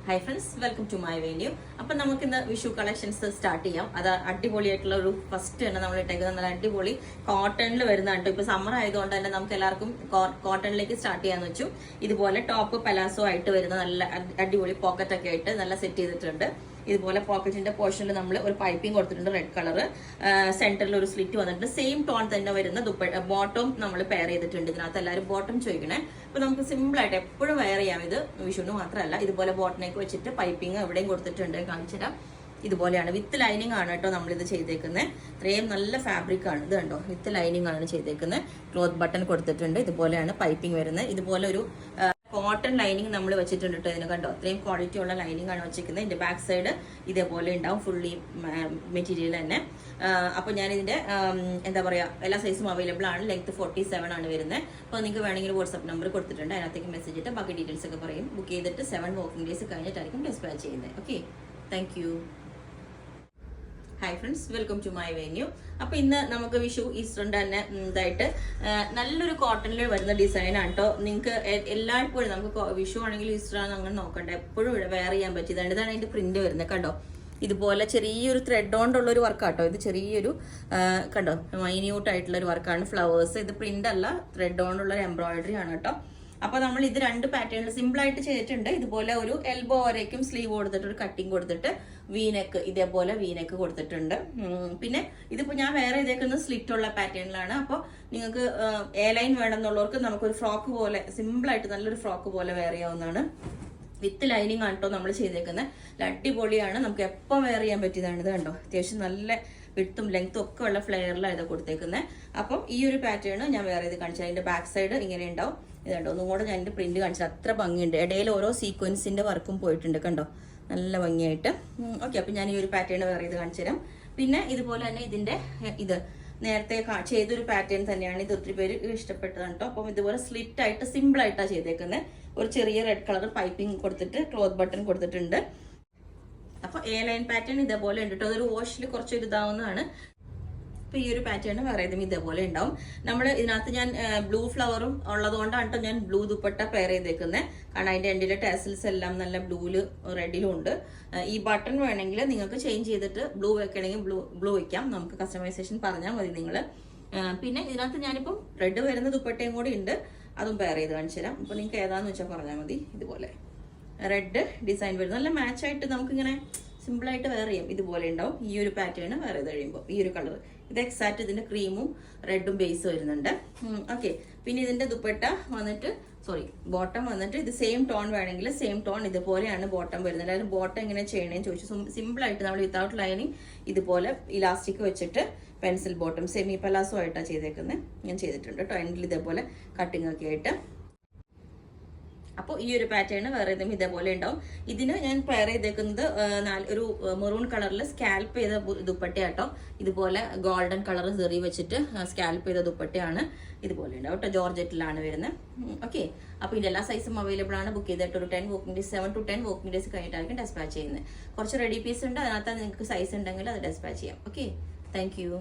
Hi friends, welcome to my venue. അപ്പോൾ നമുക്ക് ഇന്ന് വിഷു കളക്ഷൻസ് സ്റ്റാർട്ട് ചെയ്യാം. അത് അടിപൊളിയായിട്ടുള്ള ഒരു ഫസ്റ്റ് തന്നെ നമ്മൾ ഇട്ടേക്കുന്നത് നല്ല അടിപൊളി കോട്ടണിൽ വരുന്നതാണ് കേട്ടോ. ഇപ്പോൾ സമ്മർ ആയതുകൊണ്ട് തന്നെ നമുക്ക് എല്ലാവർക്കും കോട്ടണിലേക്ക് സ്റ്റാർട്ട് ചെയ്യാന്ന് വെച്ചു. ഇതുപോലെ ടോപ്പ് പലാസോ ആയിട്ട് വരുന്ന നല്ല അടിപൊളി പോക്കറ്റ് ഒക്കെ ആയിട്ട് നല്ല സെറ്റ് ചെയ്തിട്ടുണ്ട്. ഇതുപോലെ പോക്കറ്റിന്റെ പോർഷനിൽ നമ്മൾ ഒരു പൈപ്പിംഗ് കൊടുത്തിട്ടുണ്ട് റെഡ് കളർ. സെന്ററിൽ ഒരു സ്ലിറ്റ് വന്നിട്ടുണ്ട്. സെയിം ടോൺ തന്നെ വരുന്ന ബോട്ടം നമ്മൾ പെയർ ചെയ്തിട്ടുണ്ട്. ഇതിനകത്ത് എല്ലാവരും ബോട്ടം ചോദിക്കണേ. അപ്പൊ നമുക്ക് സിമ്പിൾ ആയിട്ട് എപ്പോഴും വെയർ ചെയ്യാം. ഇത് വിഷുവിന് മാത്രമല്ല, ഇതുപോലെ ബോട്ടനൊക്കെ വെച്ചിട്ട് പൈപ്പിംഗ് എവിടെയും കൊടുത്തിട്ടുണ്ട്. കാണിച്ചുതരാം. ഇതുപോലെയാണ് വിത്ത് ലൈനിങ് ആണ് കേട്ടോ നമ്മളിത് ചെയ്തേക്കുന്നത്. ഇത്രയും നല്ല ഫാബ്രിക് ആണ് ഇത് കണ്ടോ. വിത്ത് ലൈനിങ് ആണ് ചെയ്തേക്കുന്നത്. ക്ലോത്ത് ബട്ടൺ കൊടുത്തിട്ടുണ്ട്. ഇതുപോലെയാണ് പൈപ്പിംഗ് വരുന്നത്. ഇതുപോലെ ഒരു കോട്ടൺ ലൈനിങ് നമ്മൾ വെച്ചിട്ടുണ്ട് കേട്ടോ. ഇതിന് കണ്ടോ അത്രയും ക്വാളിറ്റി ഉള്ള ലൈനിങ് ആണ് വെച്ചിരിക്കുന്നത്. ഇതിന്റെ ബാക്ക് സൈഡ് ഇതേപോലെ ഉണ്ടാവും ഫുള്ളി മെറ്റീരിയൽ തന്നെ. അപ്പൊ ഞാൻ ഇതിന്റെ എന്താ പറയാ എല്ലാ സൈസും അവൈലബിൾ ആണ്. ലെങ്ത് 47 ആണ് വരുന്നത്. അപ്പോൾ നിങ്ങൾക്ക് വേണമെങ്കിൽ വാട്സ്ആപ്പ് നമ്പർ കൊടുത്തിട്ടുണ്ട്. അതിനകത്തേക്ക് മെസ്സേജ് ഇട്ട് ബാക്കി ഡീറ്റെയിൽസ് ഒക്കെ പറയും. ബുക്ക് ചെയ്തിട്ട് 7 വർക്കിംഗ് ഡേയ്സ് കഴിഞ്ഞിട്ടായിരിക്കും ഡിസ്പാച്ച് ചെയ്യുന്നത്. Okay, thank you. Hi friends, welcome to my venue. അപ്പൊ ഇന്ന് നമുക്ക് വിഷു ഈസ്റ്ററിന്റെ തന്നെ ഇതായിട്ട് നല്ലൊരു കോട്ടണിൽ വരുന്ന ഡിസൈൻ ആണ് കേട്ടോ. നിങ്ങൾക്ക് എല്ലായ്പ്പോഴും നമുക്ക് വിഷു ആണെങ്കിൽ ഈസ്റ്റർ ആണ് അങ്ങനെ നോക്കണ്ട, എപ്പോഴും വെയർ ചെയ്യാൻ പറ്റിയതാണ്. ഇതാണ് അതിന്റെ പ്രിന്റ് വരുന്നത് കണ്ടോ. ഇതുപോലെ ചെറിയൊരു ത്രെഡ് കൊണ്ടുള്ള ഒരു വർക്കാട്ടോ. ഇത് ചെറിയൊരു കണ്ടോ മൈന്യൂട്ട് ആയിട്ടുള്ള ഒരു വർക്കാണ്. ഫ്ലവേഴ്സ് ഇത് പ്രിന്റ് അല്ല, ത്രെഡ് കൊണ്ടുള്ള ഒരു എംബ്രോയിഡറി ആണ് കേട്ടോ. അപ്പൊ നമ്മൾ ഇത് രണ്ട് പാറ്റേണിൽ സിമ്പിൾ ആയിട്ട് ചെയ്തിട്ടുണ്ട്. ഇതുപോലെ ഒരു എൽബോ വരേക്കും സ്ലീവ് കൊടുത്തിട്ട് ഒരു കട്ടിങ് കൊടുത്തിട്ട് വീനെക്ക് ഇതേപോലെ വീനെക്ക് കൊടുത്തിട്ടുണ്ട്. പിന്നെ ഇതിപ്പോ ഞാൻ വേറെ ചെയ്തേക്കുന്നത് സ്ലിറ്റ് ഉള്ള പാറ്റേണിലാണ്. അപ്പോൾ നിങ്ങൾക്ക് എ ലൈൻ വേണമെന്നുള്ളവർക്ക് നമുക്കൊരു ഫ്രോക്ക് പോലെ സിമ്പിൾ ആയിട്ട് നല്ലൊരു ഫ്രോക്ക് പോലെ വെയർ ചെയ്യാവുന്നതാണ്. വിത്ത് ലൈനിങ് ആണ് കേട്ടോ നമ്മൾ ചെയ്തേക്കുന്നത്. അടിപൊളിയാണ്, നമുക്ക് എപ്പോൾ വെയർ ചെയ്യാൻ പറ്റിയതാണ്. ഇത് കണ്ടോ അത്യാവശ്യം നല്ല വിട്ടും ലെങ്ത്തും ഒക്കെ ഉള്ള ഫ്ലെയറിലാണ് ഇത് കൊടുത്തേക്കുന്നത്. അപ്പം ഈ ഒരു പാറ്റേൺ ഞാൻ വേറെ ചെയ്ത് കാണിച്ചാൽ അതിന്റെ ബാക്ക് സൈഡ് ഇങ്ങനെ ഉണ്ടാവും. ഇത് കണ്ടോ ഒന്നും കൂടെ ഞാൻ എൻ്റെ പ്രിന്റ് കാണിച്ചത് അത്ര ഭംഗിയുണ്ട്. ഇടയിൽ ഓരോ സീക്വൻസിന്റെ വർക്കും പോയിട്ടുണ്ട് കണ്ടോ, നല്ല ഭംഗിയായിട്ട്. ഓക്കെ, അപ്പം ഞാൻ ഈ ഒരു പാറ്റേൺ വേറെ ചെയ്ത് കാണിച്ചു തരാം. പിന്നെ ഇതുപോലെ തന്നെ ഇതിന്റെ ഇത് നേരത്തെ ചെയ്തൊരു പാറ്റേൺ തന്നെയാണ്. ഇത് ഒത്തിരി പേര് ഇഷ്ടപ്പെട്ടതാണ് കേട്ടോ. അപ്പം ഇതുപോലെ സ്ലിറ്റ് ആയിട്ട് സിമ്പിൾ ആയിട്ടാണ് ചെയ്തേക്കുന്നത്. ഒരു ചെറിയ റെഡ് കളർ പൈപ്പിംഗ് കൊടുത്തിട്ട് ക്ലോത്ത് ബട്ടൺ കൊടുത്തിട്ടുണ്ട്. അപ്പൊ എ ലൈൻ പാറ്റേൺ ഇതേപോലെ ഉണ്ട് കേട്ടോ. അതൊരു വാഷിൽ കുറച്ച് ഇതാവുന്നതാണ്. അപ്പൊ ഈ ഒരു പാറ്റേൺ വേറെ ഏതും ഇതേപോലെ ഉണ്ടാവും. നമ്മൾ ഇതിനകത്ത് ഞാൻ ബ്ലൂ ഫ്ലവറും ഉള്ളതുകൊണ്ടാണ് കേട്ടോ ഞാൻ ബ്ലൂ ദുപ്പട്ട പെയർ ചെയ്തേക്കുന്നത്. കാരണം അതിന്റെ എൻഡിലെ ടാസിൽസ് എല്ലാം നല്ല ബ്ലൂല് റെഡിലും ഉണ്ട്. ഈ ബട്ടൺ വേണമെങ്കിൽ നിങ്ങൾക്ക് ചേഞ്ച് ചെയ്തിട്ട് ബ്ലൂ വെക്കണമെങ്കിൽ ബ്ലൂ വെക്കാം. നമുക്ക് കസ്റ്റമൈസേഷൻ പറഞ്ഞാൽ മതി നിങ്ങൾ. പിന്നെ ഇതിനകത്ത് ഞാനിപ്പം റെഡ് വരുന്ന ദുപ്പട്ടയും കൂടി ഉണ്ട്, അതും പെയർ ചെയ്ത് കാണിച്ചു തരാം. അപ്പൊ നിങ്ങൾക്ക് ഏതാന്ന് വെച്ചാൽ പറഞ്ഞാൽ മതി. ഇതുപോലെ റെഡ് ഡിസൈൻ വരുന്നത് നല്ല മാച്ച് ആയിട്ട് നമുക്കിങ്ങനെ സിമ്പിൾ ആയിട്ട് വെയർ ചെയ്യാം. ഇതുപോലെ ഉണ്ടാവും. ഈ ഒരു പാറ്റേൺ വെയർ ചെയ്ത് കഴിയുമ്പോൾ ഈ ഒരു കളർ ഇത് എക്സാക്ട് ഇതിന്റെ ക്രീമും റെഡും ബേസ് വരുന്നുണ്ട്. ഓക്കെ, പിന്നെ ഇതിന്റെ ദുപ്പട്ട വന്നിട്ട് ബോട്ടം വന്നിട്ട് ഇത് സെയിം ടോൺ വേണമെങ്കിൽ സെയിം ടോൺ ഇതുപോലെയാണ് ബോട്ടം വരുന്നത്. അതായത് ബോട്ടം എങ്ങനെ ചെയ്യണേന്ന് ചോദിച്ചു. സിമ്പിൾ ആയിട്ട് നമ്മൾ വിത്തൗട്ട് ലൈനിങ് ഇതുപോലെ ഇലാസ്റ്റിക് വെച്ചിട്ട് പെൻസിൽ ബോട്ടം സെമി പലാസോ ആയിട്ടാണ് ചെയ്തേക്കുന്നത്. ഞാൻ ചെയ്തിട്ടുണ്ട് കേട്ടോ. എൻഡിൽ ഇതേപോലെ കട്ടിങ് ഒക്കെ ആയിട്ട്. അപ്പോൾ ഈ ഒരു പാറ്റേൺ വേറെ ഏതും ഇതേപോലെ ഉണ്ടാവും. ഇതിന് ഞാൻ പെയർ ചെയ്തേക്കുന്നത് ഒരു മെറൂൺ കളറിൽ സ്കാൽപ്പ് ചെയ്ത ദുപ്പട്ടയാട്ടോ. ഇതുപോലെ ഗോൾഡൻ കളർ സെറി വെച്ചിട്ട് സ്കാൽപ്പ് ചെയ്ത ദുപ്പട്ടയാണ്. ഇതുപോലെ ഉണ്ടാവും കേട്ടോ. ജോർജറ്റിലാണ് വരുന്നത്. ഓക്കെ, അപ്പോൾ ഇതിന്റെ എല്ലാ സൈസും അവൈലബിൾ ആണ്. ബുക്ക് ചെയ്തിട്ട് ഒരു 10 working days 7 to 10 working days കഴിഞ്ഞിട്ടായിരിക്കും ഡിസ്പാച്ച് ചെയ്യുന്നത്. കുറച്ച് റെഡി പീസ് ഉണ്ട്, അതിനകത്ത് നിങ്ങൾക്ക് സൈസ് ഉണ്ടെങ്കിൽ അത് ഡിസ്പാച്ച് ചെയ്യാം. Okay, thank U.